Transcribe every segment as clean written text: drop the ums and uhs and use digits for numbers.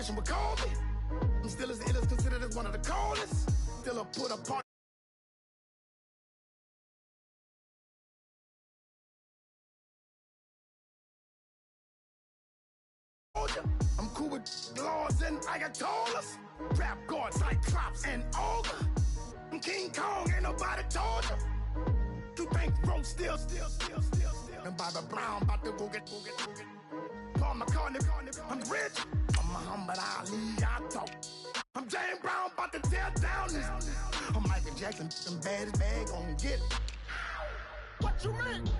competition would call me. I'm still as ill as considered as one of the coldest. Still a put apart. I'm cool with laws and ayatollahs. Rap gods like Klops and Olga. I'm King Kong, ain't nobody told you. You think Rome still. And Bobby Brown about to go get. Paul McCartney, I'm rich. I'm Muhammad Ali, I talk. I'm James Brown, about to tear down this. I'm Michael Jackson, some baddest bag gon' get it. What you mean?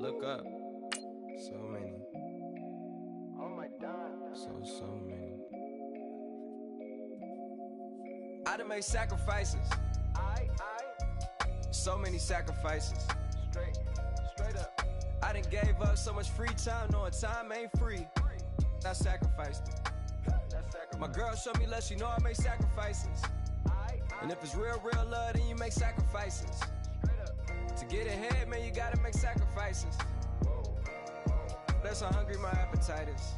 Look up. So many. Oh my God. So many. I done made sacrifices. So many sacrifices. Straight up. I done gave up so much free time, knowing time ain't free. I sacrificed it. My girl showed me love, she know I make sacrifices. And if it's real love, then you make sacrifices. To get ahead, man, you gotta make sacrifices. That's how hungry my appetite is.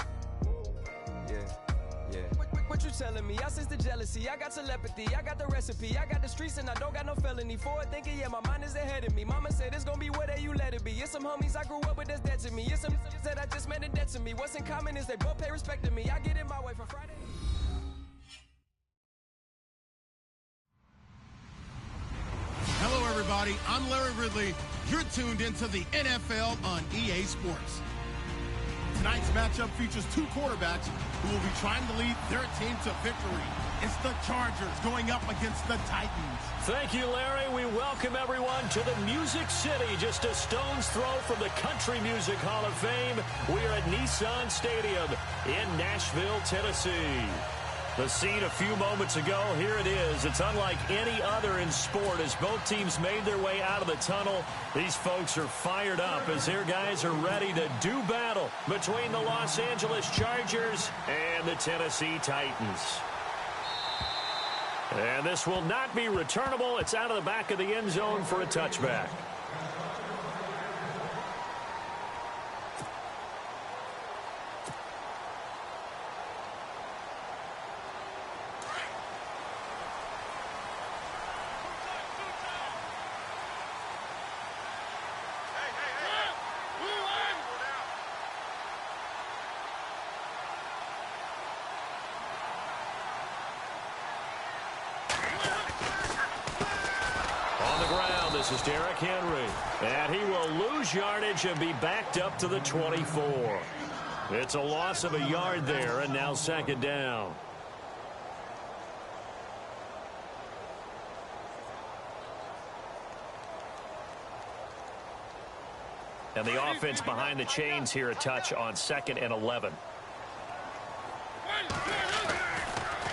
Yeah. What you telling me? I sense the jealousy, I got telepathy, I got the recipe, I got the streets and I don't got no felony. Forward thinking, yeah, my mind is ahead of me. Mama said it's gonna be whatever you let it be. It's some homies I grew up with that's dead to me. It's some that I just made it dead to me. What's in common is they both pay respect to me. I get in my way for Friday. Hello, everybody. I'm Larry Ridley. You're tuned into the NFL on EA Sports. Tonight's matchup features two quarterbacks who will be trying to lead their team to victory. It's the Chargers going up against the Titans. Thank you, Larry. We welcome everyone to the Music City, just a stone's throw from the Country Music Hall of Fame. We are at Nissan Stadium in Nashville, Tennessee. The scene a few moments ago, here it is. It's unlike any other in sport as both teams made their way out of the tunnel. These folks are fired up as their guys are ready to do battle between the Los Angeles Chargers and the Tennessee Titans. And this will not be returnable. It's out of the back of the end zone for a touchback. This is Derrick Henry, and he will lose yardage and be backed up to the 24. It's a loss of a yard there, and now second down. And the offense behind the chains here a touch on 2nd and 11.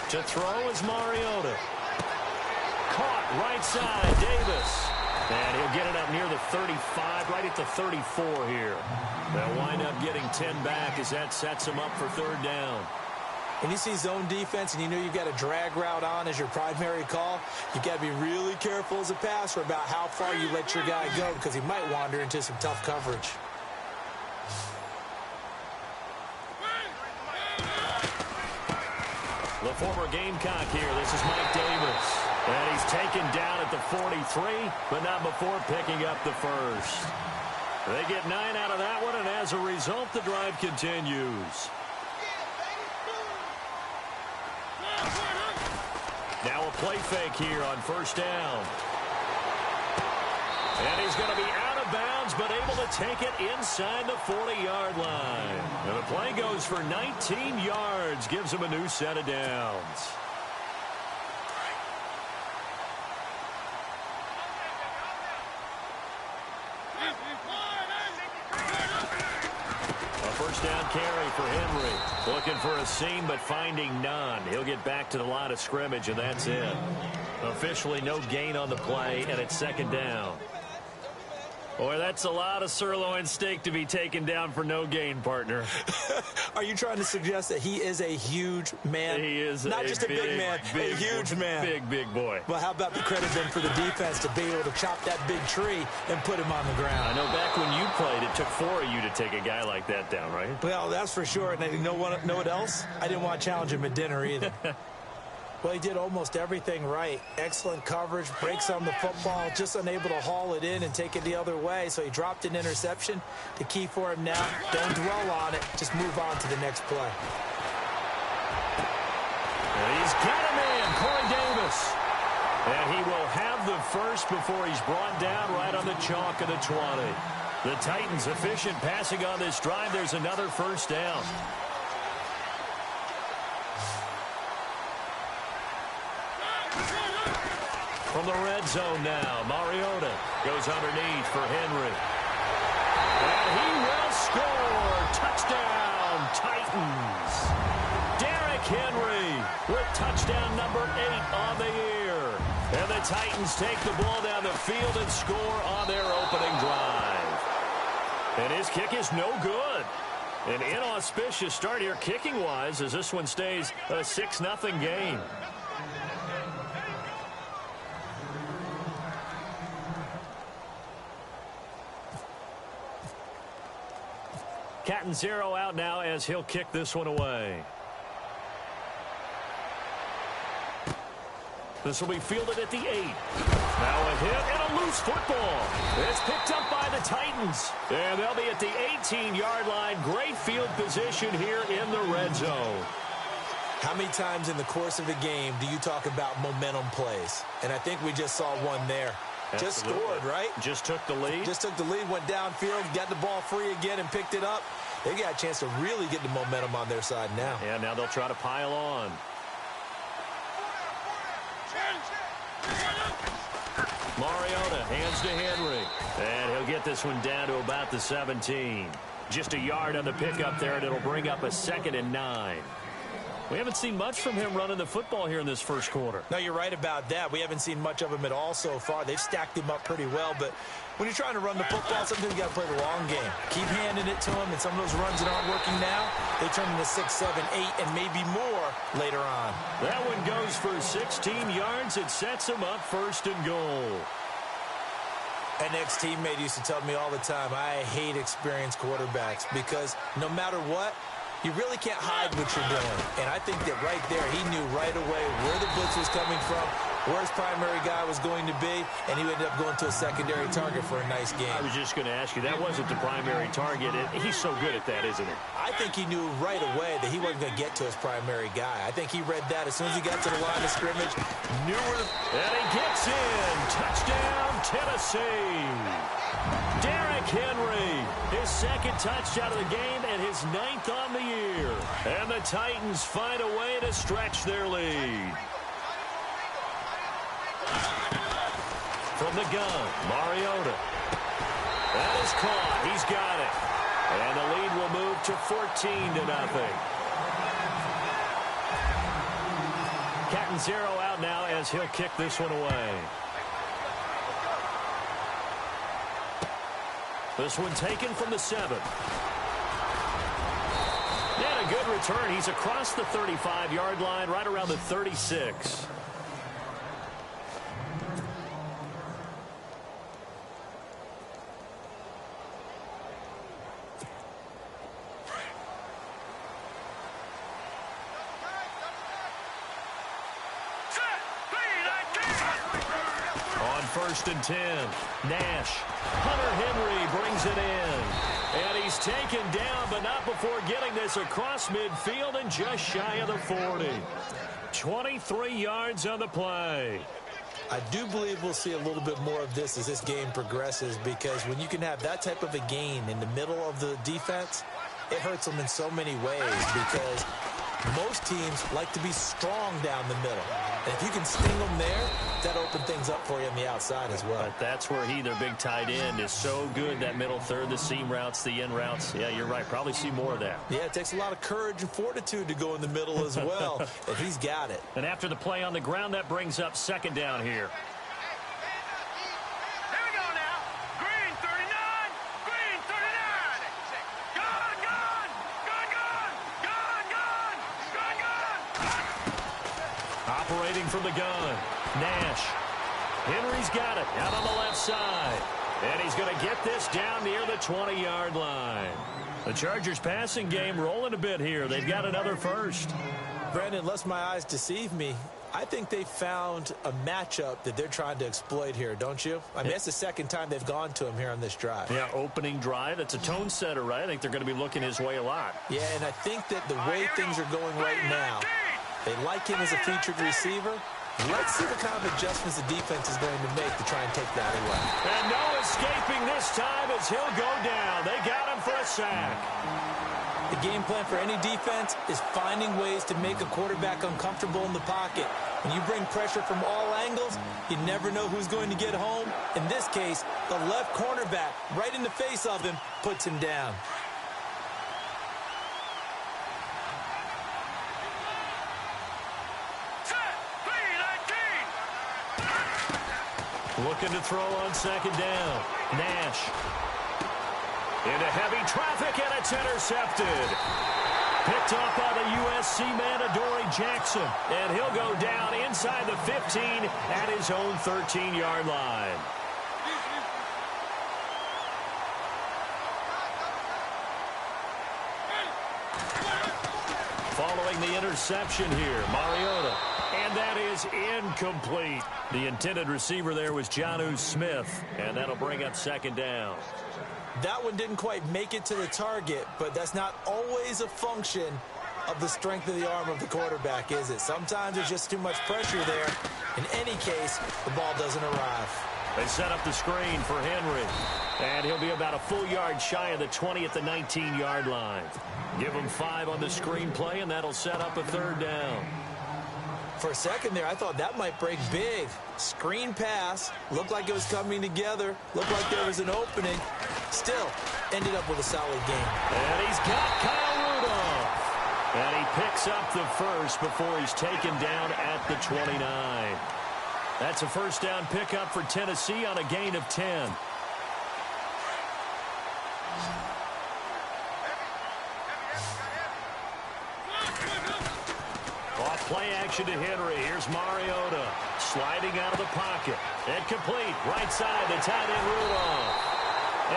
To throw is Mariota. Caught right side, Davis. And he'll get it up near the 35, right at the 34 here. They'll wind up getting 10 back as that sets him up for third down. When you see zone defense and you know you've got a drag route on as your primary call, you've got to be really careful as a passer about how far you let your guy go because he might wander into some tough coverage. The former Gamecock here. This is Mike Davis. And he's taken down at the 43, but not before picking up the first. They get 9 out of that one, and as a result, the drive continues. Now a play fake here on first down. And he's going to be out of bounds, but able to take it inside the 40-yard line. And the play goes for 19 yards, gives him a new set of downs. first down carry for Henry. Looking for a seam, but finding none. He'll get back to the line of scrimmage, and that's it. Officially no gain on the play, and it's second down. Boy, that's a lot of sirloin steak to be taken down for no gain, partner. Are you trying to suggest that he is a huge man? He is not just a big man, a huge man. Big boy. Well, how about the credit then for the defense to be able to chop that big tree and put him on the ground? I know back when you played, it took 4 of you to take a guy like that down, right? Well, that's for sure. And you know what else? I didn't want to challenge him at dinner either. Well, he did almost everything right. Excellent coverage, breaks on the football, just unable to haul it in and take it the other way. So he dropped an interception. The key for him now, don't dwell on it. Just move on to the next play. And he's got him in, Corey Davis. And he will have the first before he's brought down right on the chalk of the 20. The Titans efficient passing on this drive. There's another first down. From the red zone now, Mariota goes underneath for Henry. And he will score. Touchdown, Titans. Derrick Henry with touchdown number 8 on the year. And the Titans take the ball down the field and score on their opening drive. And his kick is no good. An inauspicious start here kicking-wise as this one stays a 6-0 game. Catanzaro out now as he'll kick this one away. This will be fielded at the 8. Now a hit and a loose football. It's picked up by the Titans. And they'll be at the 18-yard line. Great field position here in the red zone. How many times in the course of a game do you talk about momentum plays? And I think we just saw one there. Absolutely. Just scored, right? Just took the lead. Just took the lead, went downfield, got the ball free again and picked it up. They got a chance to really get the momentum on their side now. Yeah, now they'll try to pile on. Mariota hands to Henry. And he'll get this one down to about the 17. Just a yard on the pickup there, and it'll bring up a 2nd and 9. We haven't seen much from him running the football here in this first quarter. No, you're right about that. We haven't seen much of him at all so far. They've stacked him up pretty well, but when you're trying to run the football, sometimes you got to play the long game. Keep handing it to him, and some of those runs that aren't working now, they turn into 6, 7, 8, and maybe more later on. That one goes for 16 yards. It sets him up 1st and goal. An ex-teammate used to tell me all the time, I hate experienced quarterbacks because no matter what, you really can't hide what you're doing. And I think that right there, he knew right away where the blitz was coming from, where his primary guy was going to be, and he ended up going to a secondary target for a nice game. I was just going to ask you, that wasn't the primary target. He's so good at that, isn't he? I think he knew right away that he wasn't going to get to his primary guy. I think he read that as soon as he got to the line of scrimmage, knew where. And he gets in. Touchdown, Tennessee. Derrick Henry, his 2nd touchdown of the game and his 9th on the year. And the Titans find a way to stretch their lead. From the gun, Mariota. That is caught. He's got it. And the lead will move to 14-0. Catanzaro out now as he'll kick this one away. This one taken from the 7. And a good return. He's across the 35-yard line, right around the 36. On 1st and 10, Nash. Hunter Henry brings it in. And he's taken down, but not before getting this across midfield and just shy of the 40. 23 yards on the play. I do believe we'll see a little bit more of this as this game progresses, because when you can have that type of a gain in the middle of the defense, it hurts them in so many ways, because most teams like to be strong down the middle. And if you can sting them there, that opens things up for you on the outside as well. But that's where their big tight end, is so good, that middle third, the seam routes, the in routes. Yeah, you're right. Probably see more of that. Yeah, it takes a lot of courage and fortitude to go in the middle as well, and he's got it. And after the play on the ground, that brings up second down here. Operating from the gun, Nash. Henry's got it out on the left side. And he's going to get this down near the 20-yard line. The Chargers passing game rolling a bit here. They've got another first. Brandon, unless my eyes deceive me, I think they found a matchup that they're trying to exploit here, don't you? I mean, that's the second time they've gone to him here on this drive. Yeah, opening drive. It's a tone setter, right? I think they're going to be looking his way a lot. Yeah, and I think that the way things are going right now, they like him as a featured receiver. Let's see what kind of adjustments the defense is going to make to try and take that away. And no escaping this time as he'll go down. They got him for a sack. The game plan for any defense is finding ways to make a quarterback uncomfortable in the pocket. When you bring pressure from all angles, you never know who's going to get home. In this case, the left cornerback, right in the face of him, puts him down. Looking to throw on second down. Nash. Into heavy traffic, and it's intercepted. Picked off by the USC man, Adoree Jackson. And he'll go down inside the 15 at his own 13-yard line. Following the interception here, Mariota. And that is incomplete. The intended receiver there was Jonnu Smith, and that'll bring up second down. That one didn't quite make it to the target, but that's not always a function of the strength of the arm of the quarterback, is it? Sometimes there's just too much pressure there. In any case, the ball doesn't arrive. They set up the screen for Henry, and he'll be about a full yard shy of the 20 at the 19-yard line. Give him 5 on the screen play, and that'll set up a third down. For a second there, I thought that might break big. Screen pass. Looked like it was coming together. Looked like there was an opening. Still, ended up with a solid game. And he's got Kyle Rudolph. And he picks up the first before he's taken down at the 29. That's a first down pickup for Tennessee on a gain of 10. Play action to Henry. Here's Mariota sliding out of the pocket. And complete. Right side to tight end Rudolph.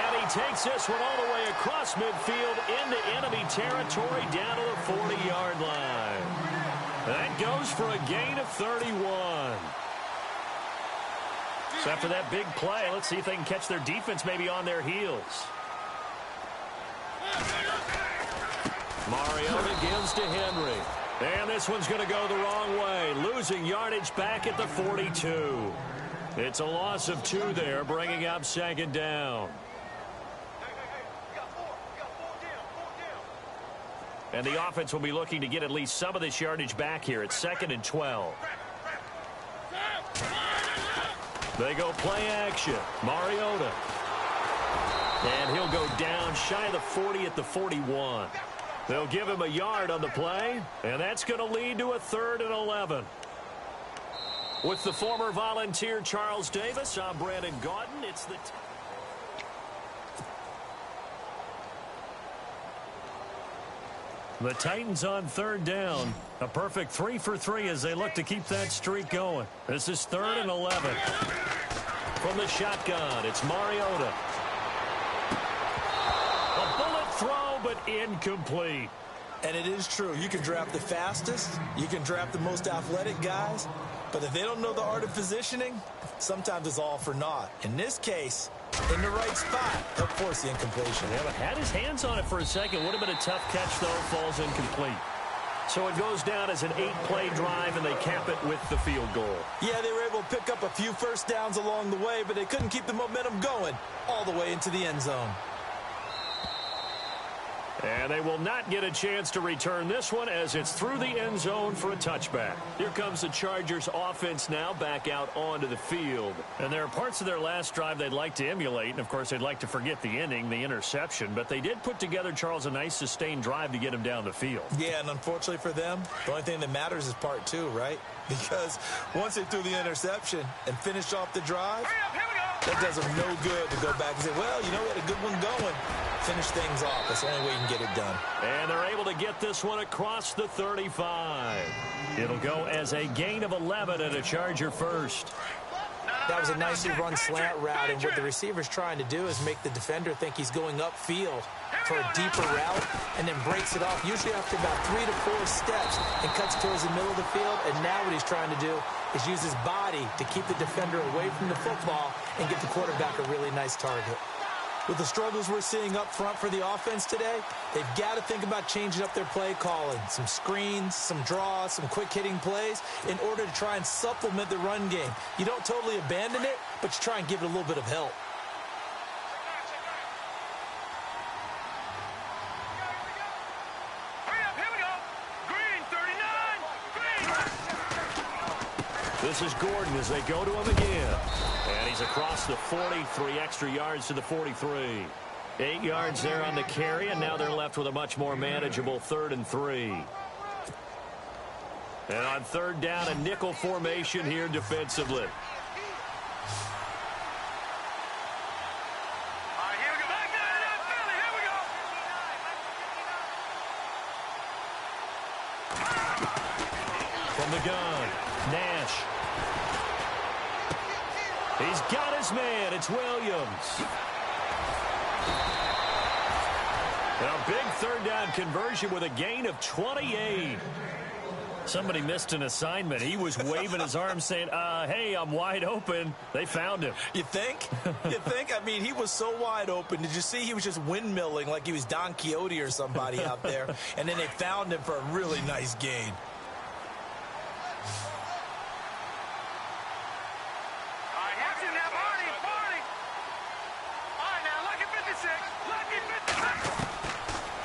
And he takes this one all the way across midfield into enemy territory down to the 40-yard line. That goes for a gain of 31. So after that big play, let's see if they can catch their defense maybe on their heels. Mariota gives to Henry. And this one's going to go the wrong way. Losing yardage back at the 42. It's a loss of 2 there, bringing up second down. And the offense will be looking to get at least some of this yardage back here. It's 2nd and 12. They go play action. Mariota. And he'll go down shy of the 40 at the 41. They'll give him a yard on the play, and that's going to lead to a 3rd and 11. With the former Volunteer Charles Davis, I'm Brandon Gaudin. It's the Titans on 3rd down. A perfect 3 for 3 as they look to keep that streak going. This is 3rd and 11. From the shotgun, it's Mariota. A bullet throw, but incomplete. And it is true. You can draft the fastest. You can draft the most athletic guys. But if they don't know the art of positioning, sometimes it's all for naught. In this case, in the right spot, he'll force the incompletion. Yeah, but had his hands on it for a second. Would have been a tough catch, though. Falls incomplete. So it goes down as an 8-play drive, and they cap it with the field goal. Yeah, they were able to pick up a few first downs along the way, but they couldn't keep the momentum going all the way into the end zone. And they will not get a chance to return this one as it's through the end zone for a touchback. Here comes the Chargers offense now back out onto the field. And there are parts of their last drive they'd like to emulate. And, of course, they'd like to forget the inning, the interception. But they did put together, Charles, a nice sustained drive to get him down the field. Yeah, and unfortunately for them, the only thing that matters is part two, right? Because once they threw the interception and finished off the drive, that does them no good to go back and say, well, you know, we had a good one going. Finish things off. That's the only way you can get it done. And they're able to get this one across the 35. It'll go as a gain of 11 and a Charger first. That was a nicely run slant route, and what the receiver's trying to do is make the defender think he's going upfield for a deeper route and then breaks it off, usually after about 3 to 4 steps, and cuts towards the middle of the field. And now what he's trying to do is use his body to keep the defender away from the football and get the quarterback a really nice target. With the struggles we're seeing up front for the offense today, they've got to think about changing up their play calling. Some screens, some draws, some quick-hitting plays in order to try and supplement the run game. You don't totally abandon it, but you try and give it a little bit of help. This is Gordon as they go to him again. And he's across the 40, 3 extra yards to the 43. 8 yards there on the carry, and now they're left with a much more manageable 3rd and 3. And on 3rd down, a nickel formation here defensively. From the gun, Nash. He's got his man. It's Williams. And a big 3rd down conversion with a gain of 28. Somebody missed an assignment. He was waving his arms saying, hey, I'm wide open. They found him. You think? You think? I mean, he was so wide open. Did you see he was just windmilling like he was Don Quixote or somebody out there? And then they found him for a really nice gain.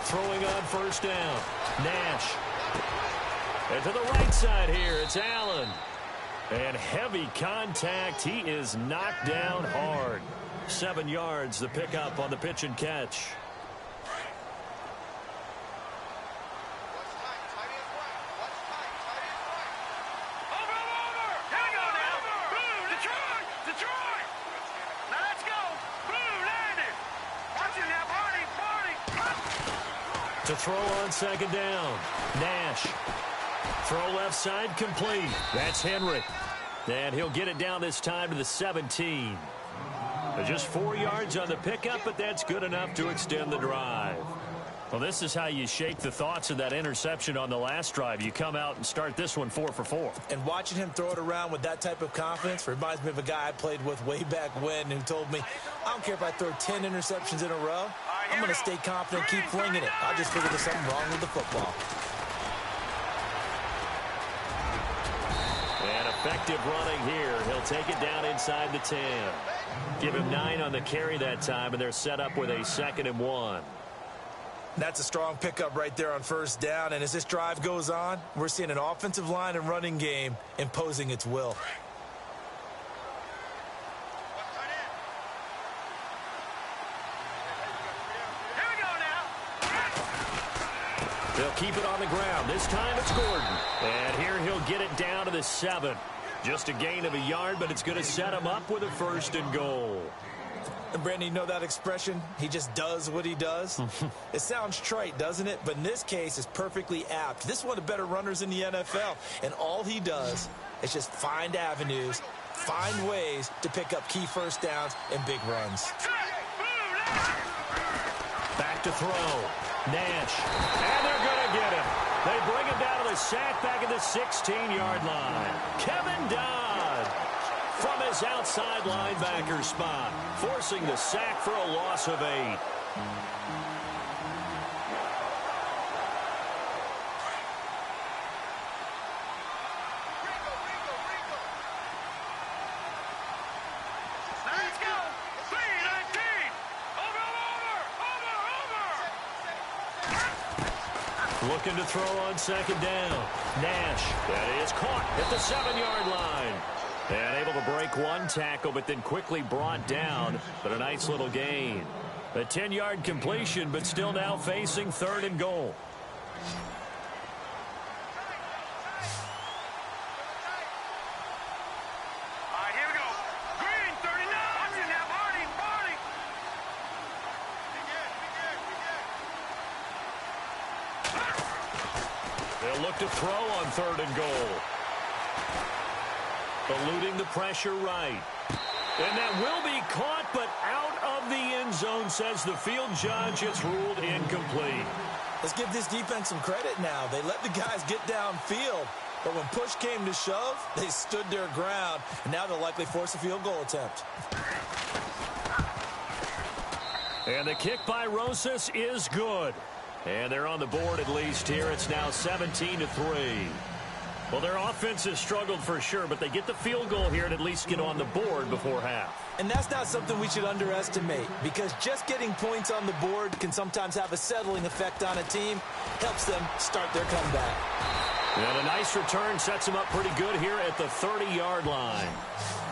Throwing on 1st down. Nash. And to the right side here, it's Allen. And heavy contact. He is knocked down hard. 7 yards, the pickup on the pitch and catch. To throw on 2nd down. Nash. Throw left side complete. That's Henry. And he'll get it down this time to the 17. Just 4 yards on the pickup, but that's good enough to extend the drive. Well, this is how you shake the thoughts of that interception on the last drive. You come out and start this one 4 for 4. And watching him throw it around with that type of confidence reminds me of a guy I played with way back when who told me, I don't care if I throw 10 interceptions in a row. I'm going to stay confident, keep flinging it. I just figured there's something wrong with the football. And effective running here. He'll take it down inside the 10. Give him 9 on the carry that time, and they're set up with a 2nd and 1. That's a strong pickup right there on 1st down. And as this drive goes on, we're seeing an offensive line and running game imposing its will. They'll keep it on the ground. This time it's Gordon. And here he'll get it down to the 7. Just a gain of a yard, but it's going to set him up with a 1st and goal. And Brandon, you know that expression? He just does what he does? It sounds trite, doesn't it? But in this case, it's perfectly apt. This is one of the better runners in the NFL. And all he does is just find avenues, find ways to pick up key 1st downs and big runs. Back to throw. Nash. And they're going to get him. They bring him down to the sack back at the 16-yard line. Kevin Dodd from his outside linebacker spot, forcing the sack for a loss of 8. Looking to throw on second down. Nash, that is caught at the 7-yard line. And able to break one tackle, but then quickly brought down. But a nice little gain. A 10-yard completion, but still now facing 3rd and goal. All right, here we go. Green, 39. Watching now, Barney. They'll look to throw on 3rd and goal. Eluding the pressure right. And that will be caught, but out of the end zone, says the field judge. It's ruled incomplete. Let's give this defense some credit now. They let the guys get downfield, but when push came to shove, they stood their ground, and now they'll likely force a field goal attempt. And the kick by Rosas is good. And they're on the board at least here. It's now 17-3. Well, their offense has struggled for sure, but they get the field goal here and at least get on the board before half. And that's not something we should underestimate, because just getting points on the board can sometimes have a settling effect on a team. Helps them start their comeback. And a nice return sets them up pretty good here at the 30-yard line.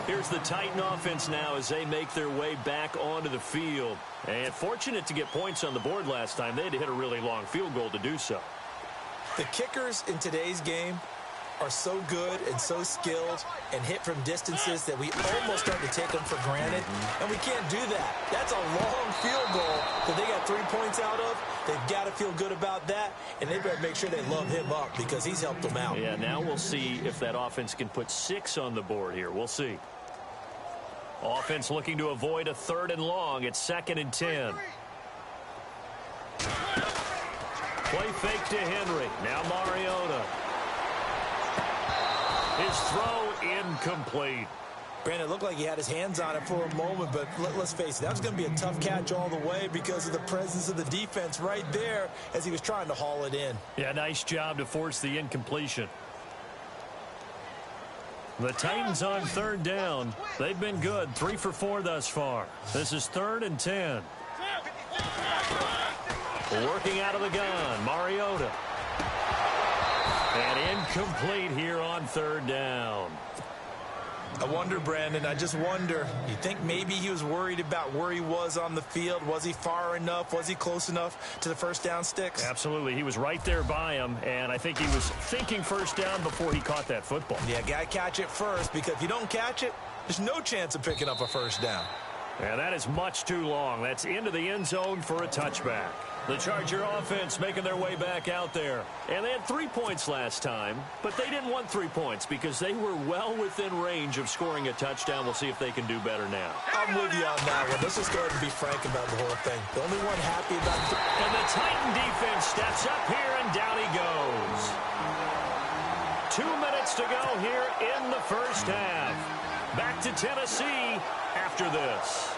Here's the Titan offense now as they make their way back onto the field. And fortunate to get points on the board last time. They had to hit a really long field goal to do so. The kickers in today's game are so good and so skilled and hit from distances that we almost start to take them for granted, and we can't do that. That's a long field goal that they got 3 points out of. They've got to feel good about that, and they better make sure they love him up because he's helped them out. Yeah, now we'll see if that offense can put 6 on the board here. We'll see. Offense looking to avoid a 3rd and long. It's 2nd and 10. Play fake to Henry. Now Mariota. His throw incomplete. Brandon, it looked like he had his hands on it for a moment, but let's face it, that was going to be a tough catch all the way because of the presence of the defense right there as he was trying to haul it in. Yeah, nice job to force the incompletion. The Titans on 3rd down. They've been good, 3 for 4 thus far. This is 3rd and 10. Working out of the gun, Mariota. And incomplete here on 3rd down. I wonder, Brandon, I just wonder, you think maybe he was worried about where he was on the field? Was he far enough? Was he close enough to the first down sticks? Absolutely. He was right there by him, and I think he was thinking first down before he caught that football. Yeah, got to catch it first, because if you don't catch it, there's no chance of picking up a first down. And that is much too long. That's into the end zone for a touchback. The Charger offense making their way back out there. And they had 3 points last time, but they didn't want 3 points because they were well within range of scoring a touchdown. We'll see if they can do better now. I'm with you on that one. Let's just go ahead and be frank about the whole thing. The only one happy about it. And the Titan defense steps up here, and down he goes. 2 minutes to go here in the first half. Back to Tennessee after this.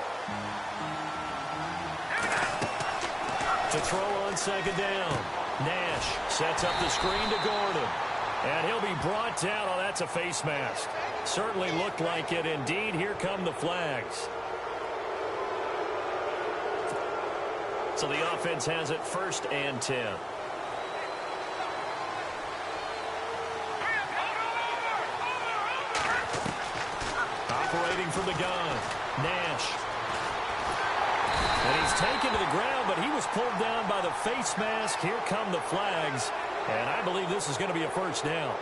To throw on second down. Nash sets up the screen to Gordon. And he'll be brought down. Oh, that's a face mask. Certainly looked like it. Indeed, here come the flags. So the offense has it 1st and 10. Operating from the gun. Nash. And he's taken to the ground, but he was pulled down by the face mask. Here come the flags. And I believe this is going to be a first down.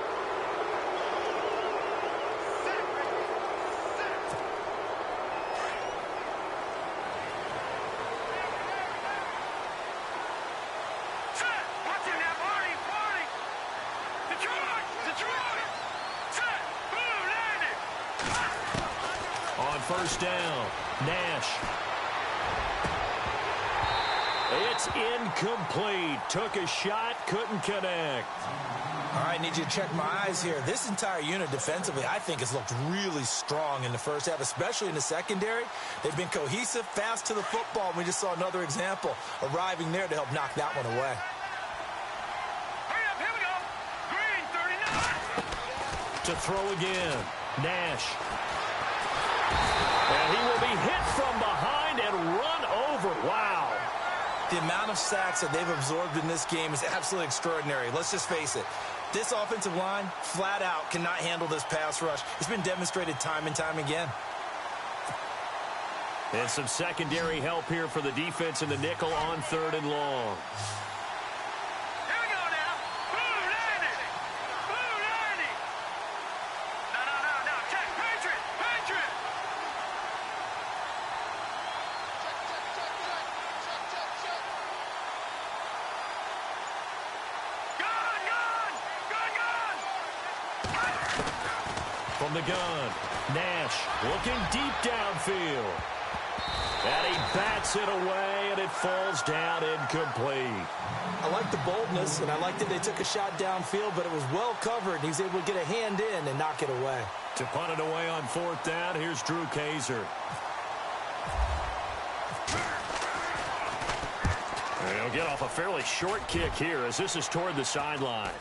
On first down, Nash. It's incomplete. Took a shot, couldn't connect. All right, need you to check my eyes here. This entire unit defensively, I think, has looked really strong in the first half, especially in the secondary. They've been cohesive, fast to the football, and we just saw another example arriving there to help knock that one away. Hurry up, here we go. Green, 39. To throw again, Nash. And he will be hit from behind and run over. Wow. The The amount of sacks that they've absorbed in this game is absolutely extraordinary. Let's just face it. This offensive line, flat out, cannot handle this pass rush. It's been demonstrated time and time again. And some secondary help here for the defense in the nickel on 3rd and long. Here we go now. Boom, Randy. Boom, Randy. No. Check. Patriot. From the gun, Nash looking deep downfield. And he bats it away, and it falls down incomplete. I like the boldness, and I like that they took a shot downfield, but it was well covered. He was able to get a hand in and knock it away. To punt it away on 4th down, here's Drew Kaiser. And he'll get off a fairly short kick here as this is toward the sideline.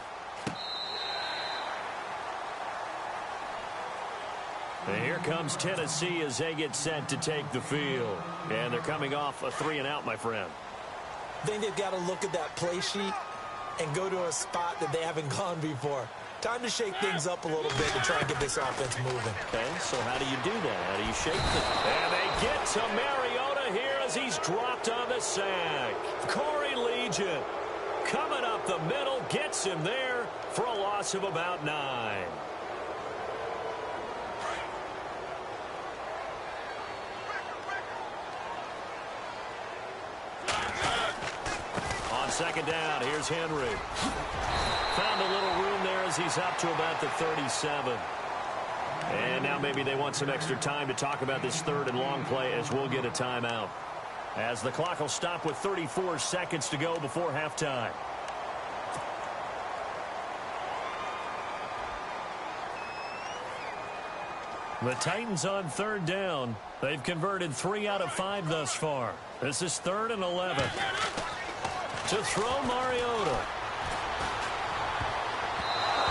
And here comes Tennessee as they get set to take the field. And they're coming off a 3-and-out, my friend. I think they've got to look at that play sheet and go to a spot that they haven't gone before. Time to shake things up a little bit to try and get this offense moving. Okay, so how do you do that? How do you shake it? And they get to Mariota here as he's dropped on the sack. Corey Legion coming up the middle, gets him there for a loss of about 9. On 2nd down, here's Henry. Found a little room there as he's up to about the 37. And now maybe they want some extra time to talk about this 3rd and long play as we'll get a timeout. As the clock will stop with 34 seconds to go before halftime. The Titans on 3rd down. They've converted 3 out of 5 thus far. This is 3rd and 11. To throw Mariota.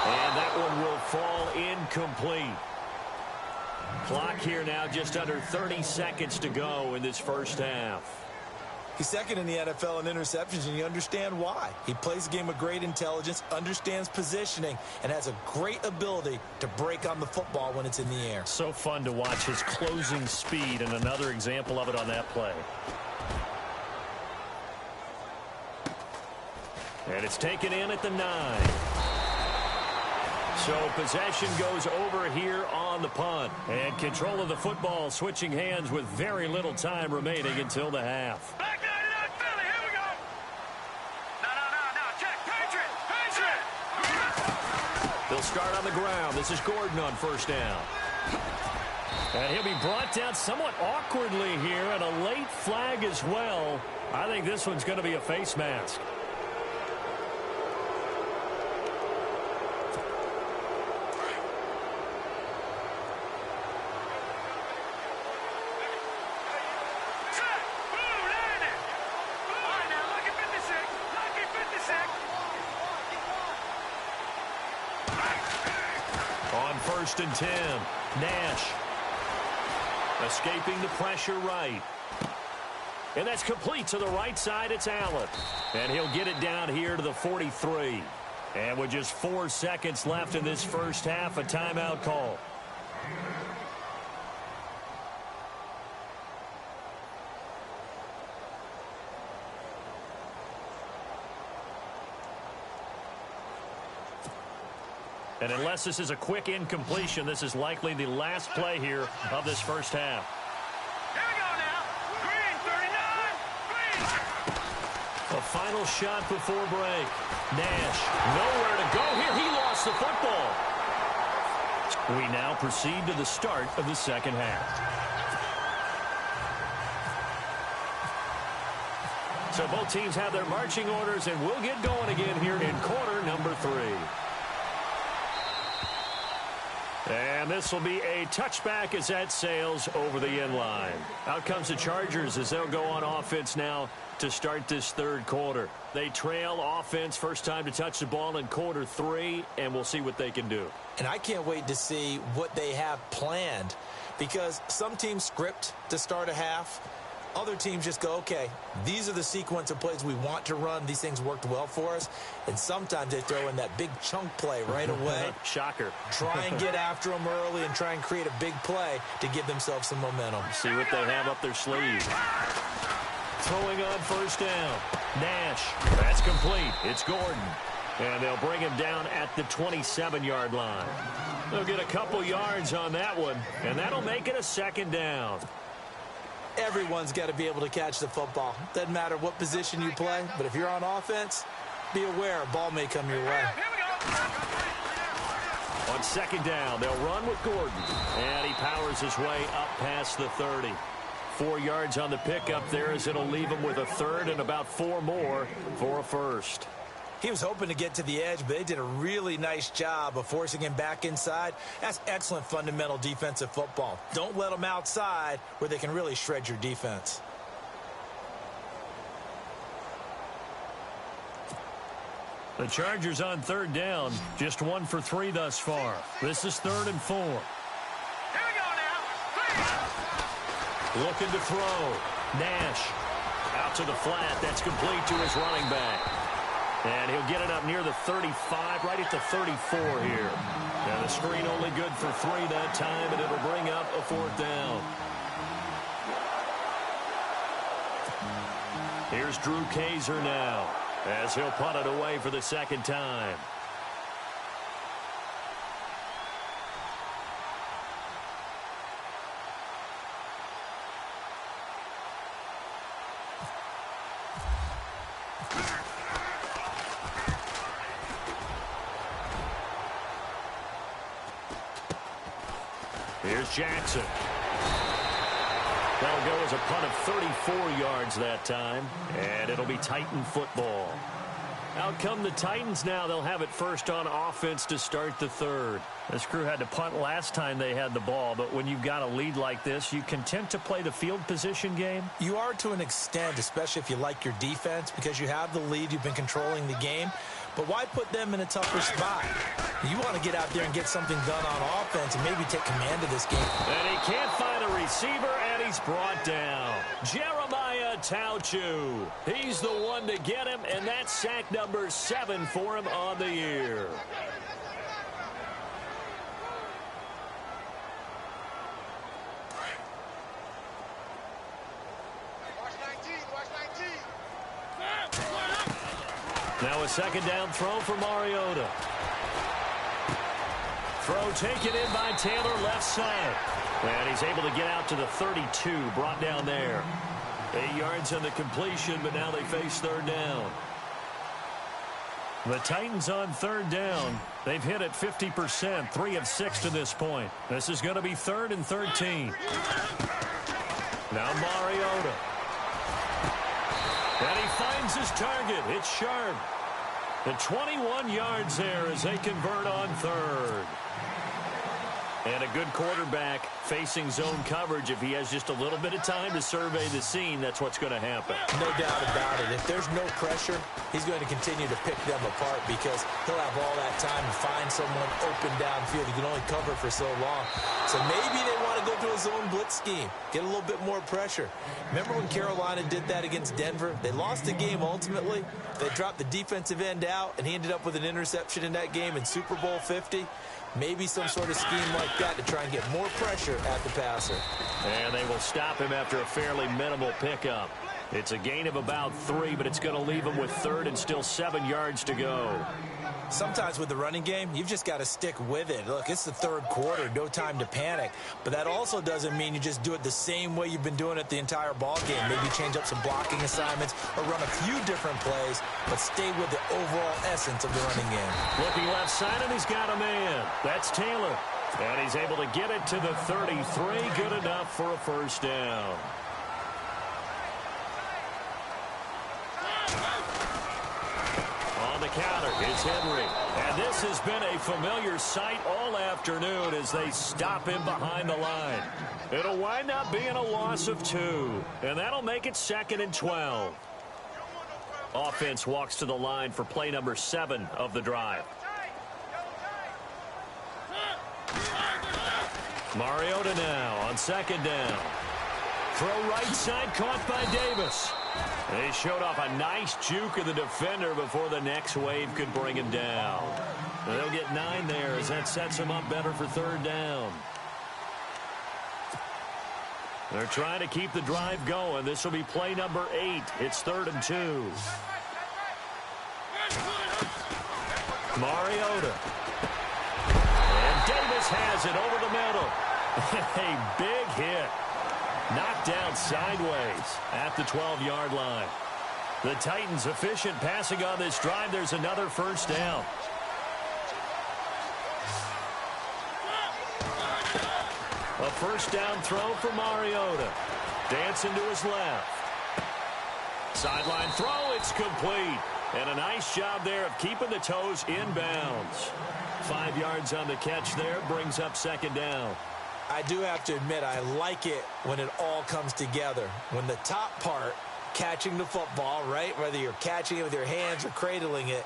And that one will fall incomplete. Clock here now just under 30 seconds to go in this first half. He's 2nd in the NFL in interceptions, and you understand why. He plays a game with great intelligence, understands positioning, and has a great ability to break on the football when it's in the air. So fun to watch his closing speed, and another example of it on that play. And it's taken in at the 9. So possession goes over here on the punt. And control of the football switching hands with very little time remaining until the half. Back 99 Philly, here we go. No. Check. Patriot. They'll start on the ground. This is Gordon on 1st down. And he'll be brought down somewhat awkwardly here, and a late flag as well. I think this one's going to be a face mask. On 1st and 10, Nash escaping the pressure right. And that's complete to the right side. It's Allen. And he'll get it down here to the 43. And with just 4 seconds left in this first half, a timeout call. And unless this is a quick incompletion, this is likely the last play here of this first half. Here we go now. Green, 39. Green. A final shot before break. Nash, nowhere to go here. He lost the football. We now proceed to the start of the second half. So both teams have their marching orders, and we'll get going again here in quarter number 3. And this will be a touchback as that sails over the end line. Out comes the Chargers as they'll go on offense now to start this third quarter. They trail offense, first time to touch the ball in quarter 3, and we'll see what they can do. And I can't wait to see what they have planned, because some teams script to start a half, Other teams just go, okay, these are the sequence of plays we want to run. These things worked well for us. And sometimes they throw in that big chunk play right away. Shocker. Try and get after them early and try and create a big play to give themselves some momentum. See what they have up their sleeve. Throwing on first down. Nash. That's complete. It's Gordon. And they'll bring him down at the 27-yard line. They'll get a couple yards on that one, and that'll make it a second down. Everyone's got to be able to catch the football. Doesn't matter what position you play, but if you're on offense, be aware a ball may come your way. On second down, they'll run with Gordon. And he powers his way up past the 30. 4 yards on the pickup there as it'll leave him with a third and about 4 more for a first. He was hoping to get to the edge, but they did a really nice job of forcing him back inside. That's excellent fundamental defensive football. Don't let them outside where they can really shred your defense. The Chargers on third down, just 1 for 3 thus far. This is 3rd and 4. Here we go now. Looking to throw. Nash out to the flat. That's complete to his running back. And he'll get it up near the 35, right at the 34 here. And the screen only good for 3 that time, and it'll bring up a 4th down. Here's Drew Kaiser now, as he'll punt it away for the second time. Here's Jackson. That'll go as a punt of 34 yards that time, and it'll be Titan football. Out come the Titans now. They'll have it first on offense to start the third. This crew had to punt last time they had the ball, but when you've got a lead like this, you content to play the field position game? You are to an extent, especially if you like your defense, because you have the lead, you've been controlling the game. But why put them in a tougher spot? You want to get out there and get something done on offense and maybe take command of this game. And he can't find a receiver, and he's brought down. Jeremiah Tauchu. He's the one to get him, and that's sack number 7 for him on the year. Now a second down throw for Mariota. Throw taken in by Taylor left side. And he's able to get out to the 32, brought down there. 8 yards on the completion, but now they face third down. The Titans on third down. They've hit it 50%, 3 of 6 to this point. This is going to be 3rd and 13. Now Mariota. And he finds his target. It's Sharp. The 21 yards there as they convert on third. And a good quarterback facing zone coverage. If he has just a little bit of time to survey the scene, that's what's going to happen. No doubt about it. If there's no pressure, he's going to continue to pick them apart because he'll have all that time to find someone open downfield. He can only cover for so long. So maybe they want to go to a zone blitz scheme, get a little bit more pressure. Remember when Carolina did that against Denver? They lost the game ultimately. They dropped the defensive end out, and he ended up with an interception in that game in Super Bowl 50. Maybe some sort of scheme like that to try and get more pressure at the passer. And they will stop him after a fairly minimal pickup. It's a gain of about 3, but it's going to leave him with third and still 7 yards to go. Sometimes with the running game, you've just got to stick with it. Look, it's the third quarter, no time to panic. But that also doesn't mean you just do it the same way you've been doing it the entire ball game. Maybe change up some blocking assignments or run a few different plays, but stay with the overall essence of the running game. Looking left side, and he's got a man. That's Taylor. And he's able to get it to the 33. Good enough for a first down. On the counter, it's Henry. And this has been a familiar sight all afternoon as they stop him behind the line. It'll wind up being a loss of 2. And that'll make it 2nd and 12. Offense walks to the line for play number 7 of the drive. Mariota now on second down. Throw right side, caught by Davis. They showed off a nice juke of the defender before the next wave could bring him down. They'll get 9 there as that sets them up better for 3rd down. They're trying to keep the drive going. This will be play number 8. It's 3rd and 2. Mariota. And Davis has it over the middle. A big hit. Knocked down sideways at the 12-yard line. The Titans efficient passing on this drive. There's another 1st down. A 1st down throw for Mariota. Dancing to his left. Sideline throw. It's complete. And a nice job there of keeping the toes inbounds. 5 yards on the catch there. Brings up 2nd down. I do have to admit, I like it when it all comes together. When the top part, catching the football, right, whether you're catching it with your hands or cradling it,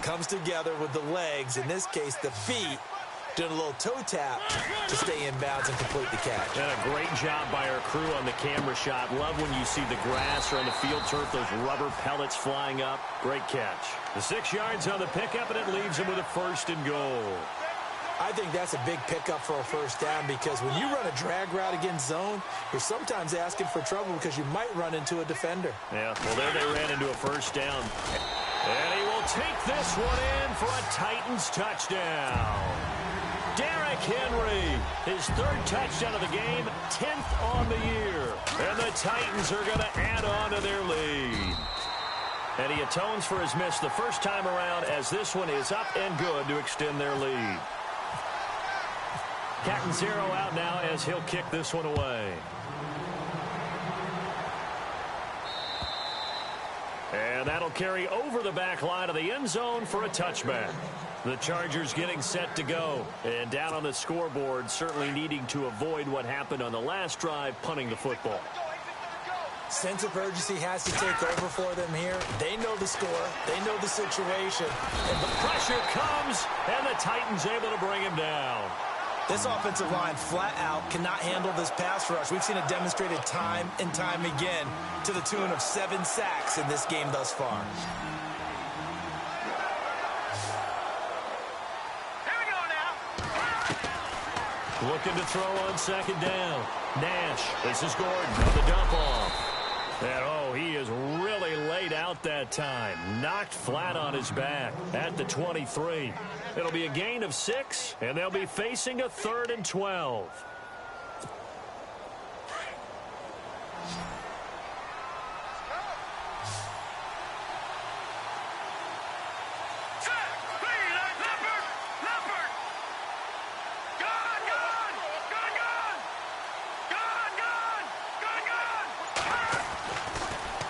comes together with the legs, in this case the feet, doing a little toe tap to stay in bounds and complete the catch. And a great job by our crew on the camera shot. Love when you see the grass or on the field turf, those rubber pellets flying up. Great catch. The 6 yards on the pickup, and it leaves him with a 1st and goal. I think that's a big pickup for a 1st down because when you run a drag route against zone, you're sometimes asking for trouble because you might run into a defender. Yeah, well, there they ran into a 1st down. And he will take this one in for a Titans touchdown. Derrick Henry, his 3rd touchdown of the game, 10th on the year. And the Titans are going to add on to their lead. And he atones for his miss the first time around as this one is up and good to extend their lead. Catanzaro out now as he'll kick this one away. And that'll carry over the back line of the end zone for a touchback. The Chargers getting set to go. And down on the scoreboard, certainly needing to avoid what happened on the last drive, punting the football. Sense of urgency has to take over for them here. They know the score. They know the situation. And the pressure comes, and the Titans able to bring him down. This offensive line flat out cannot handle this pass rush. We've seen it demonstrated time and time again to the tune of 7 sacks in this game thus far. Here we go now. Looking to throw on 2nd down. Nash, this is Gordon on the dump off. And, oh, he is really laid out that time. Knocked flat on his back at the 23. It'll be a gain of 6, and they'll be facing a 3rd and 12.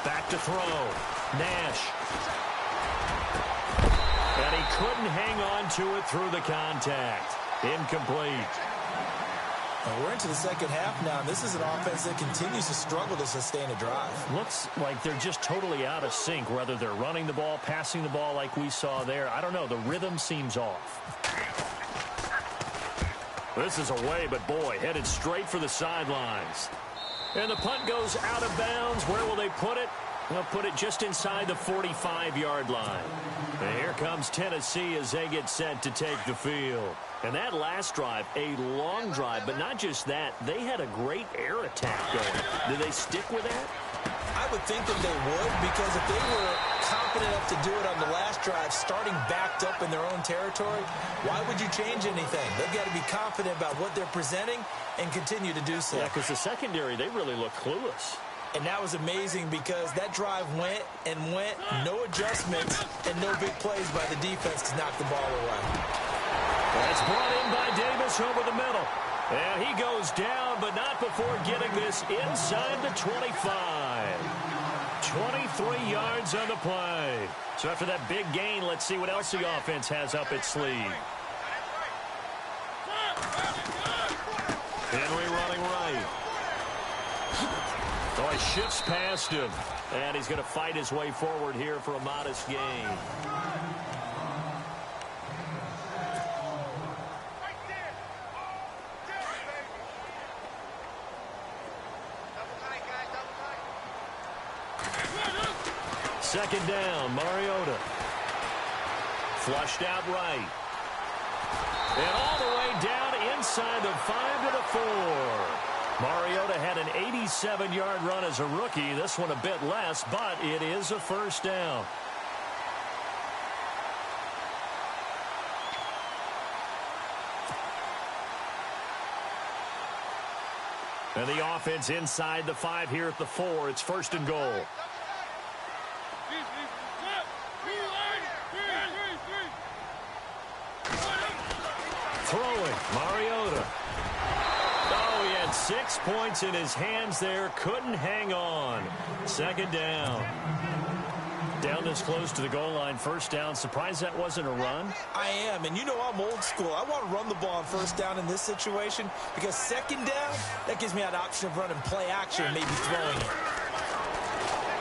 Back to throw. Nash. And he couldn't hang on to it through the contact. Incomplete. Well, we're into the second half now, and this is an offense that continues to struggle to sustain a drive. Looks like they're just totally out of sync, whether they're running the ball, passing the ball like we saw there. I don't know. The rhythm seems off. This is away, but boy, headed straight for the sidelines. And the punt goes out of bounds. Where will they put it? They'll put it just inside the 45-yard line. And here comes Tennessee as they get set to take the field. And that last drive, a long drive, but not just that. They had a great air attack going. Do they stick with that? I would think that they would, because if they were confident enough to do it on the last drive, starting backed up in their own territory, why would you change anything? They've got to be confident about what they're presenting and continue to do so. Yeah, because the secondary, they really look clueless. And that was amazing because that drive went and went, no adjustments, and no big plays by the defense to knock the ball away. That's brought in by Davis over the middle. And he goes down, but not before getting this inside the 25. 23 yards on the play. So after that big gain, let's see what else the offense has up its sleeve. Henry running right. Oh, he shifts past him. And he's going to fight his way forward here for a modest gain. second down. Mariota. Flushed out right. And all the way down inside the 5 to the 4. Mariota had an 87-yard run as a rookie. This one a bit less, but it is a first down. And the offense inside the 5 here at the 4. It's first and goal. Throwing, Mariota. Oh, he had 6 points in his hands there. Couldn't hang on. Second down. Down this close to the goal line. First down. Surprised that wasn't a run? I am, and you know I'm old school. I want to run the ball on first down in this situation because second down, that gives me an option of running play action and maybe throwing it.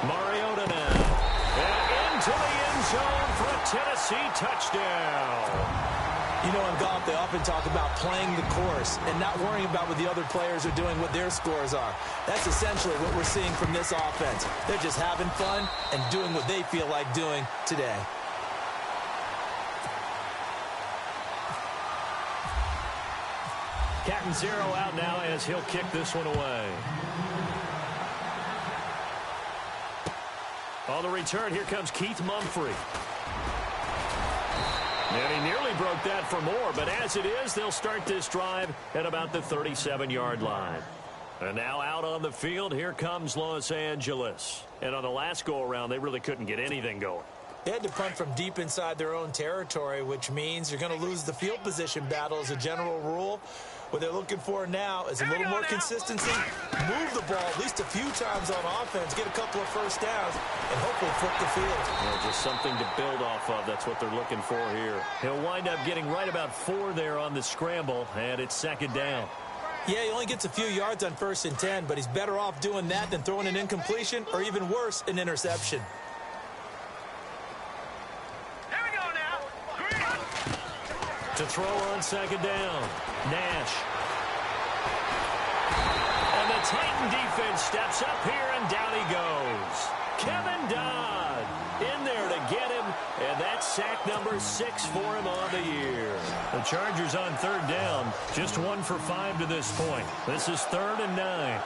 Mariota now. And into the end zone for a Tennessee touchdown. You know, in golf, they often talk about playing the course and not worrying about what the other players are doing, what their scores are. That's essentially what we're seeing from this offense. They're just having fun and doing what they feel like doing today. Catanzaro out now as he'll kick this one away. On the return, here comes Keith Mumphrey. And he nearly broke that for more, but as it is, they'll start this drive at about the 37-yard line. And now out on the field, here comes Los Angeles. And on the last go-around, they really couldn't get anything going. They had to punt from deep inside their own territory, which means you're going to lose the field position battle as a general rule. What they're looking for now is a little more consistency, move the ball at least a few times on offense, get a couple of first downs, and hopefully flip the field. Well, just something to build off of. That's what they're looking for here. He'll wind up getting right about 4 there on the scramble, and it's second down. Yeah, he only gets a few yards on 1st and 10, but he's better off doing that than throwing an incompletion or even worse, an interception. To throw on second down, Nash. And the Titan defense steps up here, and down he goes. Kevin Dodd in there to get him, and that's sack number 6 for him on the year. The Chargers on third down, just 1 for 5 to this point. This is 3rd and 9.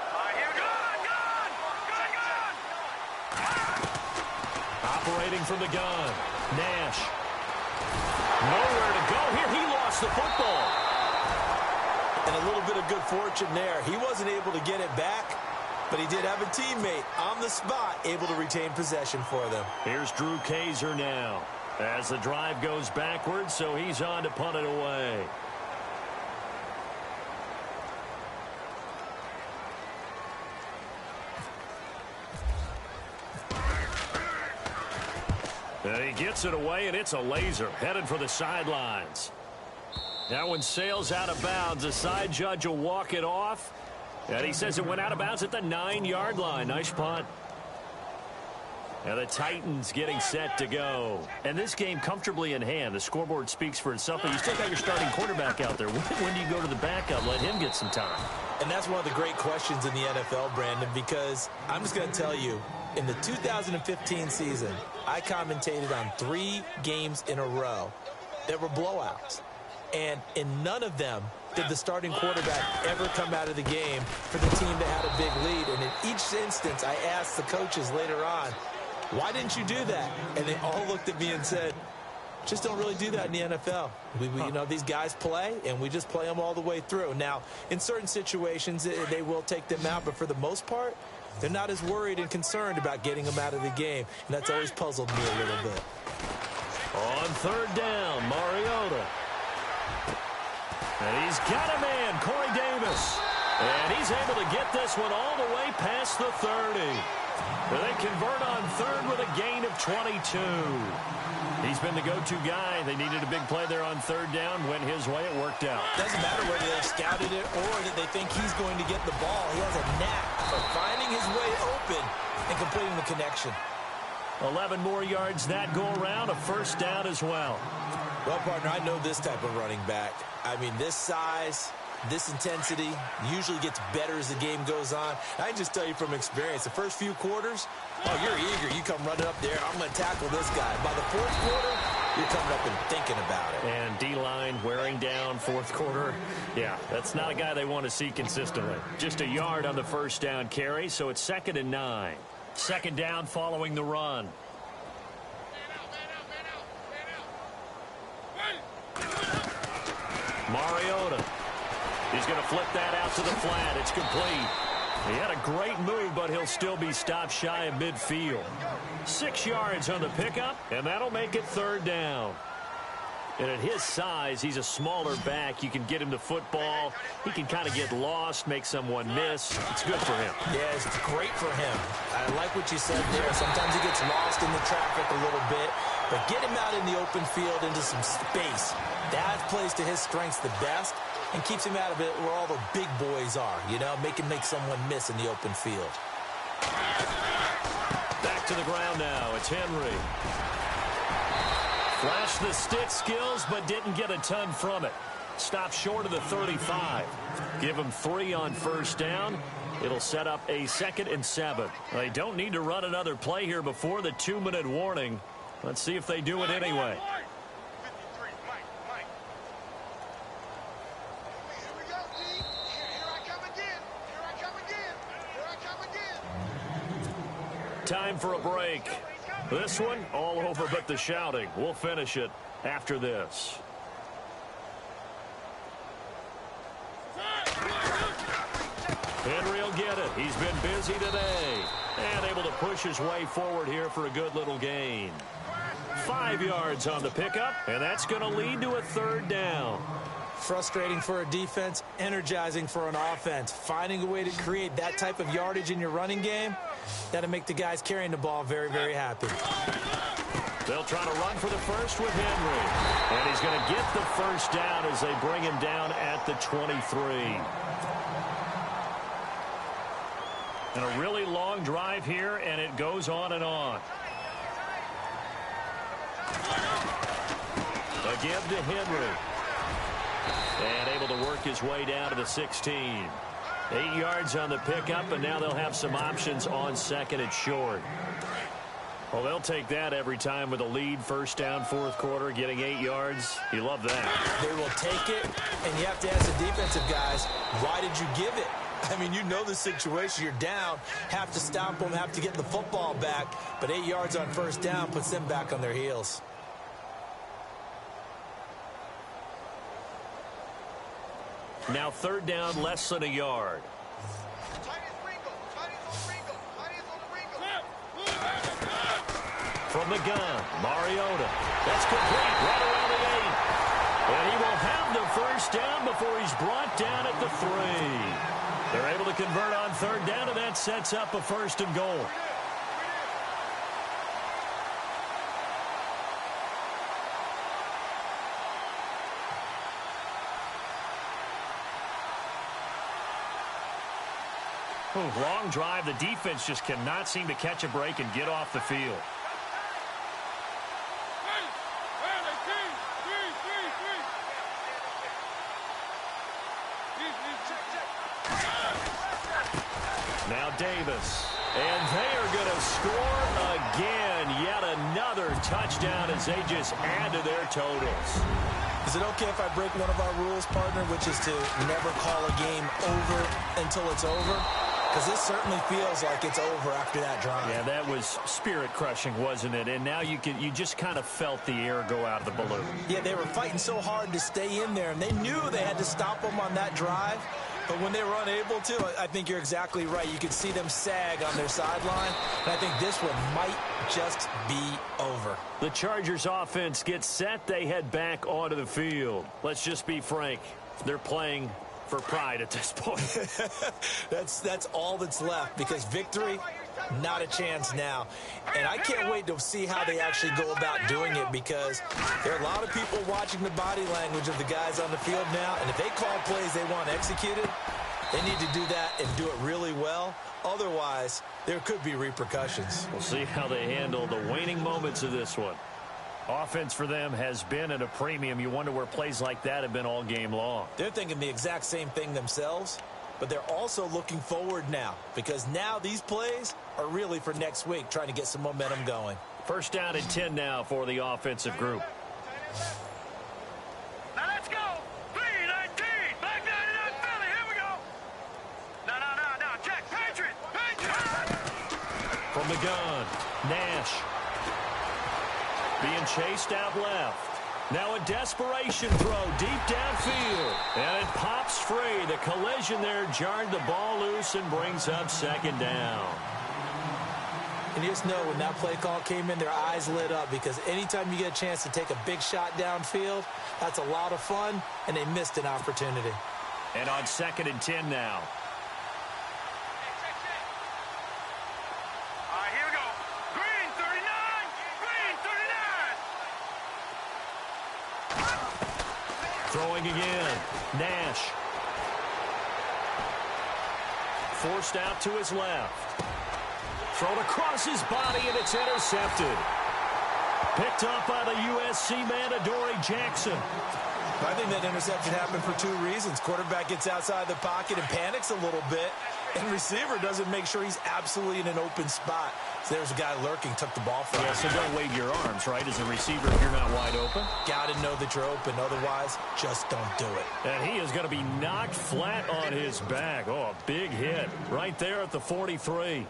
Operating from the gun, Nash. Nowhere to go here. He lost the football. And a little bit of good fortune there. He wasn't able to get it back, but he did have a teammate on the spot able to retain possession for them. Here's Drew Kaiser now as the drive goes backwards, so he's on to punt it away. And he gets it away, and it's a laser headed for the sidelines. That one sails out of bounds. The side judge will walk it off. And he says it went out of bounds at the 9-yard line. Nice punt. And the Titans getting set to go. And this game comfortably in hand. The scoreboard speaks for itself, but you still got your starting quarterback out there. When do you go to the backup? Let him get some time. And that's one of the great questions in the NFL, Brandon, because I'm just going to tell you, in the 2015 season, I commentated on 3 games in a row that were blowouts. And in none of them did the starting quarterback ever come out of the game for the team that had a big lead. And in each instance, I asked the coaches later on, why didn't you do that? And they all looked at me and said, just don't really do that in the NFL. You know, these guys play, and we just play them all the way through. Now, in certain situations, they will take them out, but for the most part, they're not as worried and concerned about getting them out of the game, and that's always puzzled me a little bit. On third down, Mariota. And he's got a man, Corey Davis. And he's able to get this one all the way past the 30. And they convert on third with a gain of 22. He's been the go-to guy. They needed a big play there on third down. Went his way. It worked out. Doesn't matter whether they scouted it or that they think he's going to get the ball. He has a knack for finding his way open and completing the connection. 11 more yards that go around. A first down as well. Well, partner, I know this type of running back. I mean, this size, this intensity usually gets better as the game goes on. I can just tell you from experience, the first few quarters, oh, you're eager. You come running up there. I'm going to tackle this guy. By the fourth quarter, you're coming up and thinking about it. And D-line wearing down fourth quarter. Yeah, that's not a guy they want to see consistently. Just a yard on the first down carry, so it's 2nd and 9. Second down following the run. Mariota. He's going to flip that out to the flat. It's complete. He had a great move, but he'll still be stopped shy of midfield. 6 yards on the pickup, and that'll make it 3rd down. And at his size, he's a smaller back. You can get him the football. He can kind of get lost, make someone miss. It's good for him. Yeah, it's great for him. I like what you said there. Sometimes he gets lost in the traffic a little bit, but get him out in the open field into some space. That plays to his strengths the best and keeps him out of it where all the big boys are, you know, make someone miss in the open field. Back to the ground now. It's Henry. Flashed the stick skills, but didn't get a ton from it. Stopped short of the 35. Give him 3 on first down. It'll set up a 2nd and 7. They don't need to run another play here before the 2-minute warning. Let's see if they do it anyway. Time for a break. This one all over but the shouting. We'll finish it after this. Henry will get it. He's been busy today and able to push his way forward here for a good little gain. 5 yards on the pickup, and that's going to lead to a 3rd down. Frustrating for a defense, energizing for an offense. Finding a way to create that type of yardage in your running game, that'll make the guys carrying the ball very, very happy. They'll try to run for the first with Henry. And he's going to get the first down as they bring him down at the 23. And a really long drive here, and it goes on and on. A give to Henry. And able to work his way down to the 16. 8 yards on the pickup, and now they'll have some options on 2nd and short. Well, they'll take that every time with a lead, first down, fourth quarter, getting 8 yards. You love that. They will take it, and you have to ask the defensive guys, why did you give it? I mean, you know the situation. You're down, have to stop them, have to get the football back, but 8 yards on first down puts them back on their heels. Now 3rd down, less than a yard. From the gun, Mariota. That's complete, right around the 8. And he will have the first down before he's brought down at the 3. They're able to convert on 3rd down, and that sets up a 1st and goal. Long drive. The defense just cannot seem to catch a break and get off the field. Now Davis. And they are going to score again. Yet another touchdown as they just add to their totals. Is it okay if I break one of our rules, partner, which is to never call a game over until it's over? Because this certainly feels like it's over after that drive. Yeah, that was spirit-crushing, wasn't it? And now you just kind of felt the air go out of the balloon. Yeah, they were fighting so hard to stay in there, and they knew they had to stop them on that drive. But when they were unable to, I think you're exactly right. You could see them sag on their sideline, and I think this one might just be over. The Chargers offense gets set. They head back onto the field. Let's just be frank. They're playing for pride at this point. That's all that's left, because victory, not a chance now. And I can't wait to see how they actually go about doing it, because there are a lot of people watching the body language of the guys on the field now, and if they call plays they want executed, they need to do that and do it really well. Otherwise, there could be repercussions. We'll see how they handle the waning moments of this one. Offense for them has been at a premium. You wonder where plays like that have been all game long. They're thinking the exact same thing themselves, but they're also looking forward now because now these plays are really for next week, trying to get some momentum going. First down and 10 now for the offensive group. Now let's go. 3-19. Back 99 Philly. Here we go. No. Check. Patriot. From the gun, Nash. Being chased out left. Now a desperation throw deep downfield. And it pops free. The collision there jarred the ball loose and brings up second down. And you just know when that play call came in, their eyes lit up because anytime you get a chance to take a big shot downfield, that's a lot of fun, and they missed an opportunity. And on 2nd and 10 now. All right, here we go. Green 39. Throwing again. Nash. Forced out to his left. Thrown across his body, and it's intercepted. Picked up by the USC man, Adoree Jackson. I think that interception happened for two reasons. Quarterback gets outside the pocket and panics a little bit, and receiver doesn't make sure he's absolutely in an open spot. So there's a guy lurking, took the ball from him. Yeah, so don't wave your arms, right, as a receiver if you're not wide open. Got to know that you're open. Otherwise, just don't do it. And he is going to be knocked flat on his back. Oh, a big hit right there at the 43.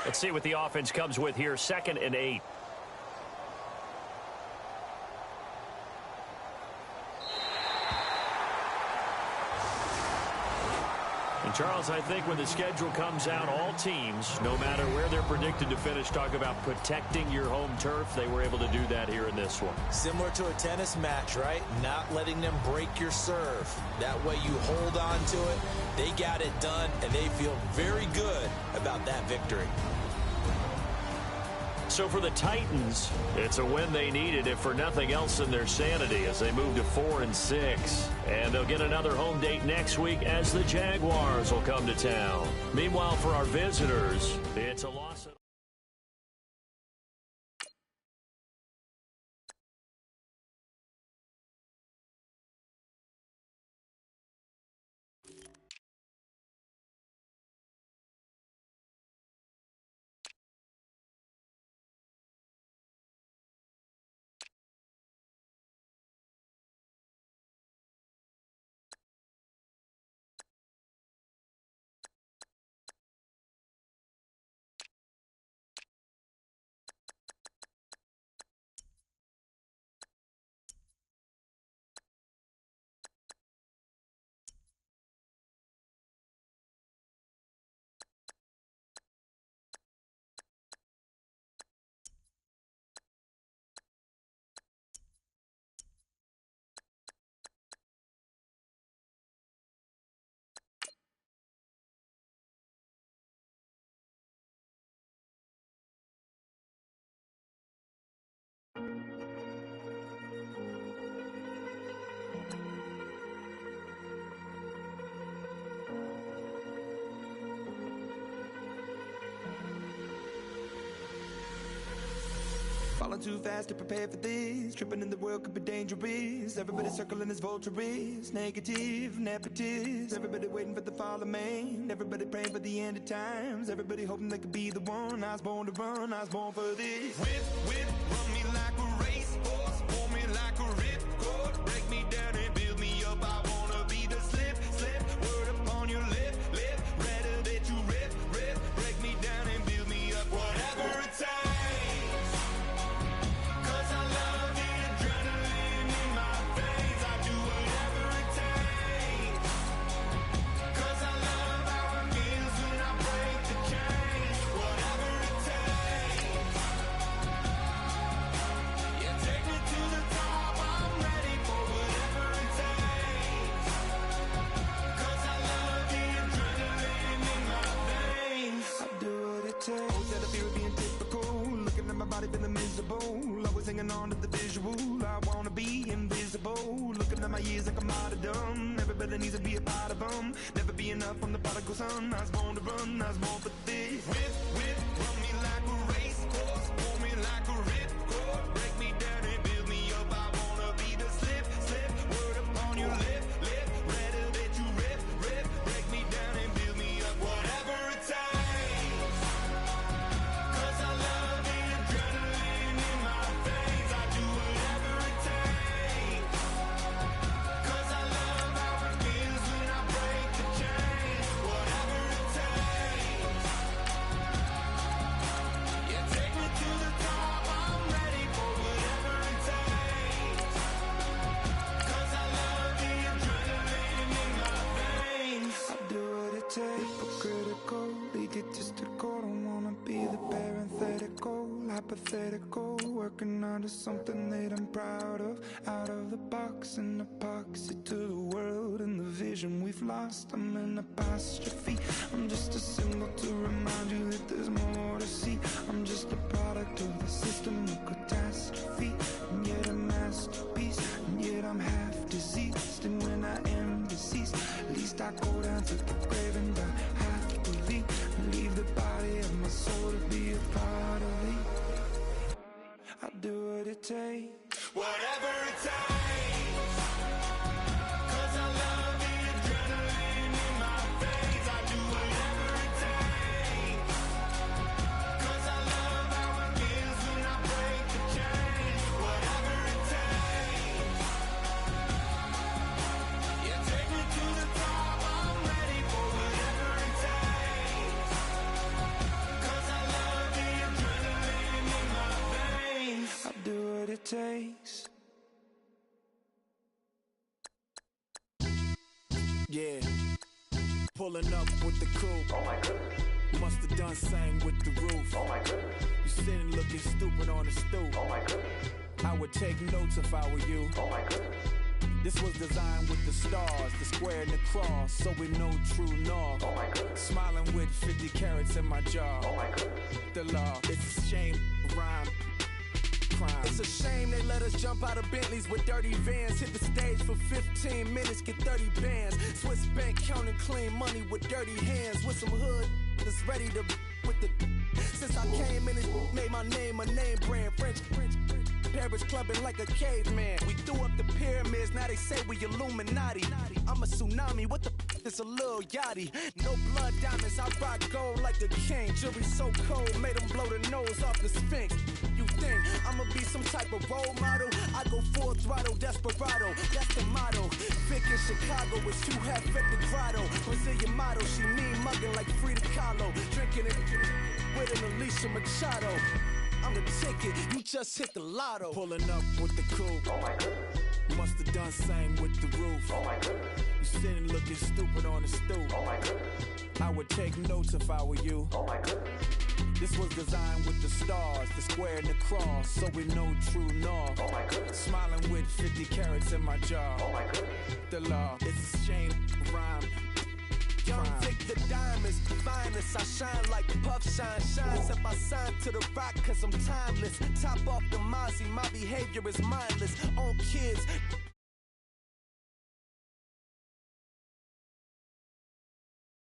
Let's see what the offense comes with here. 2nd and 8. And Charles, I think when the schedule comes out, all teams, no matter where they're predicted to finish, talk about protecting your home turf. They were able to do that here in this one. Similar to a tennis match, right? Not letting them break your serve. That way you hold on to it. They got it done, and they feel very good about that victory. So for the Titans, it's a win they needed, if for nothing else than their sanity, as they move to 4-6. And they'll get another home date next week as the Jaguars will come to town. Meanwhile, for our visitors, it's a loss. Falling too fast to prepare for this. Tripping in the world could be dangerous. Everybody circling as vultures. Negative, nepotist. Everybody waiting for the fall of man. Everybody praying for the end of times. Everybody hoping they could be the one. I was born to run, I was born for this. Whip, run me like a racehorse. Pull me like a ripcord. Break me down and build me up. I wanna be the slip. Word upon your lip. Rather that you rip. Break me down and build me up. Whatever it takes. Feeling miserable. Always always hanging on to the visual. I wanna be invisible, looking at my years like I'm martyrdom. Everybody needs to be a part of them. Never be enough, I'm the prodigal son. I was born to run, I was born for this. Whip, whip, run me like a racehorse, pull me like a ripcord, break me down and build me up. I wanna be the slip, slip, word upon your lip, lip, rather that you rip, rip, break me down and build me up. Whatever it takes, 'cause I love the adrenaline in my veins. I do whatever it takes, 'cause I love how it feels when I break the chains. Whatever it takes, yeah, take me to the top. I'm ready for whatever it takes, 'cause I love the adrenaline in my veins. I do what it takes, but critical, egotistical. Don't wanna be the parenthetical, hypothetical, working under something that I'm proud of. Out of the box, an epoxy to the world and the vision we've lost. I'm an apostrophe, I'm just a symbol to remind you that there's more to see. I'm just a product of the system of catastrophe, and yet a masterpiece, and yet I'm half diseased. And when I am deceased, at least I go down to the grave and die happily, and leave the body of my soul to be a part of me. I do what it takes, whatever it takes, 'cause I love the adrenaline in my veins. I do whatever it takes, 'cause I love how it feels when I break the chains. Whatever it takes, yeah, take me to the top. I'm ready for whatever it takes, 'cause I love the adrenaline in my veins. I do what it takes. Yeah, pulling up with the crew. Oh my goodness. Must have done same with the roof. Oh my goodness. You sitting looking stupid on the stoop. Oh my goodness. I would take notes if I were you. Oh my goodness. This was designed with the stars, the square and the cross, so we know true north. Oh my goodness. Smiling with 50 carats in my jaw. Oh my goodness. The law, it's a shame, rhyme. Crime. It's a shame they let us jump out of Bentleys with dirty vans. Hit the stage for 15 minutes, get 30 bands. Swiss bank counting clean money with dirty hands. With some hood that's ready to with the. Since I came in, it made my name a name brand. French. Paris clubbing like a caveman. We threw up the pyramids, now they say we Illuminati. I'm a tsunami, what the it's a little yachty. No blood diamonds, I rock gold like a king. Jewelry so cold, made them blow the nose off the Sphinx. You think I'ma be some type of role model? I go full throttle, desperado, that's the motto. Vic in Chicago is too half at the grotto. Brazilian model, she mean mugging like Frida Kahlo. Drinking it with an Alicia Machado. I'm the ticket, you just hit the lotto. Pulling up with the crew. Oh my goodness. Must have done same with the roof. Oh my goodness. You sitting looking stupid on the stoop. Oh my goodness. I would take notes if I were you. Oh my goodness. This was designed with the stars, the square and the cross, so we know true north. Oh my goodness. Smiling with 50 carats in my jaw. Oh my goodness. The law, it's a shame, rhyme. Young Vic the diamonds, finest. I shine like Puff Shine shines. If I sign to the rock, cause I'm timeless. Top off the Mozzie, my behavior is mindless. On kids,